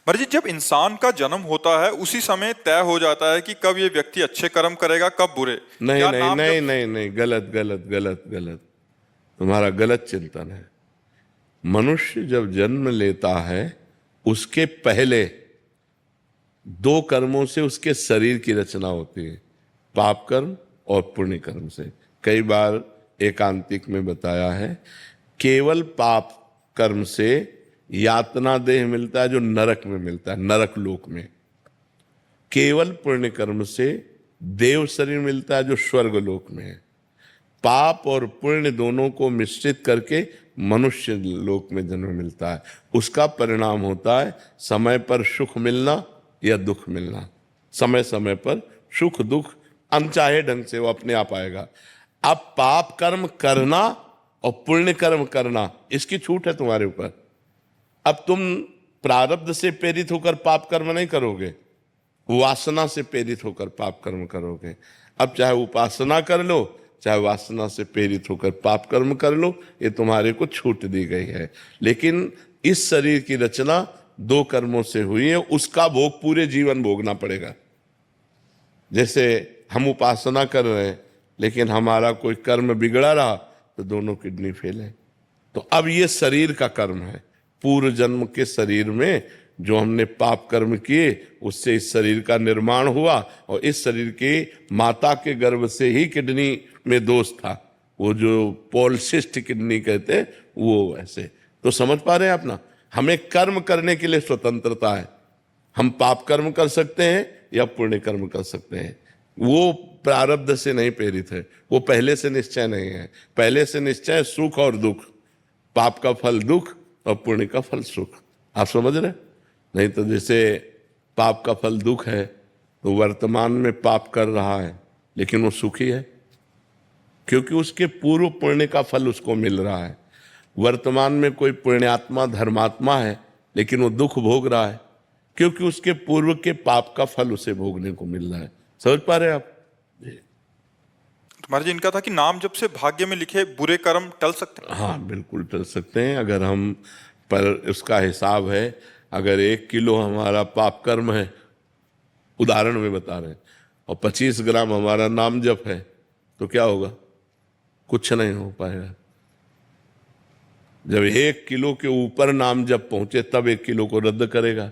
महाराज जी, जब इंसान का जन्म होता है उसी समय तय हो जाता है कि कब ये व्यक्ति अच्छे कर्म करेगा, कब बुरे। नहीं क्या नहीं नाम नहीं जब नहीं नहीं, गलत गलत गलत गलत। तुम्हारा गलत चिंतन है। मनुष्य जब जन्म लेता है उसके पहले दो कर्मों से उसके शरीर की रचना होती है, पाप कर्म और पुण्य कर्म से। कई बार एकांतिक में बताया है, केवल पाप कर्म से यातना देह मिलता है जो नरक में मिलता है, नरक लोक में। केवल पुण्य कर्म से देव शरीर मिलता है जो स्वर्ग लोक में है। पाप और पुण्य दोनों को मिश्रित करके मनुष्य लोक में जन्म मिलता है। उसका परिणाम होता है समय पर सुख मिलना या दुख मिलना। समय समय पर सुख दुख अनचाहे ढंग से वो अपने आप आएगा। अब पाप कर्म करना और पुण्य कर्म करना, इसकी छूट है तुम्हारे ऊपर। अब तुम प्रारब्ध से प्रेरित होकर पाप कर्म नहीं करोगे, वासना से प्रेरित होकर पाप कर्म करोगे। अब चाहे उपासना कर लो, चाहे वासना से प्रेरित होकर पाप कर्म कर लो, ये तुम्हारे को छूट दी गई है। लेकिन इस शरीर की रचना दो कर्मों से हुई है, उसका भोग पूरे जीवन भोगना पड़ेगा। जैसे हम उपासना कर रहे हैं लेकिन हमारा कोई कर्म बिगड़ा रहा तो दोनों किडनी फेल है। तो अब ये शरीर का कर्म है। पूर्व जन्म के शरीर में जो हमने पाप कर्म किए उससे इस शरीर का निर्माण हुआ, और इस शरीर के माता के गर्भ से ही किडनी में दोष था, वो जो पॉलिसिस्ट किडनी कहते हैं वो ऐसे। तो समझ पा रहे हैं आप ना, हमें कर्म करने के लिए स्वतंत्रता है। हम पाप कर्म कर सकते हैं या पुण्य कर्म कर सकते हैं। वो प्रारब्ध से नहीं प्रेरित है, वो पहले से निश्चय नहीं है। पहले से निश्चय सुख और दुख, पाप का फल दुख और पुण्य का फल सुख। आप समझ रहे? नहीं तो जैसे पाप का फल दुख है तो वर्तमान में पाप कर रहा है लेकिन वो सुखी है, क्योंकि उसके पूर्व पुण्य का फल उसको मिल रहा है। वर्तमान में कोई पुण्यात्मा धर्मात्मा है लेकिन वो दुख भोग रहा है, क्योंकि उसके पूर्व के पाप का फल उसे भोगने को मिल रहा है। समझ पा रहे हैं आप? महाराज जी, इनका था कि नाम जब से भाग्य में लिखे बुरे कर्म टल सकते हैं। हाँ बिल्कुल टल सकते हैं। अगर हम पर उसका हिसाब है, अगर 1 किलो हमारा पाप कर्म है, उदाहरण में बता रहे हैं, और 25 ग्राम हमारा नाम जप है, तो क्या होगा? कुछ नहीं हो पाएगा। जब 1 किलो के ऊपर नाम जप पहुंचे तब 1 किलो को रद्द करेगा।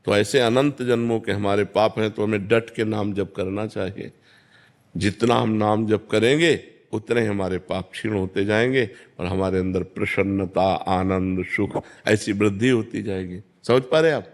तो ऐसे अनंत जन्मों के हमारे पाप हैं, तो हमें डट के नाम जप करना चाहिए। जितना हम नाम जप करेंगे उतने हमारे पाप क्षीण होते जाएंगे और हमारे अंदर प्रसन्नता, आनंद, सुख ऐसी वृद्धि होती जाएगी। समझ पा रहे आप?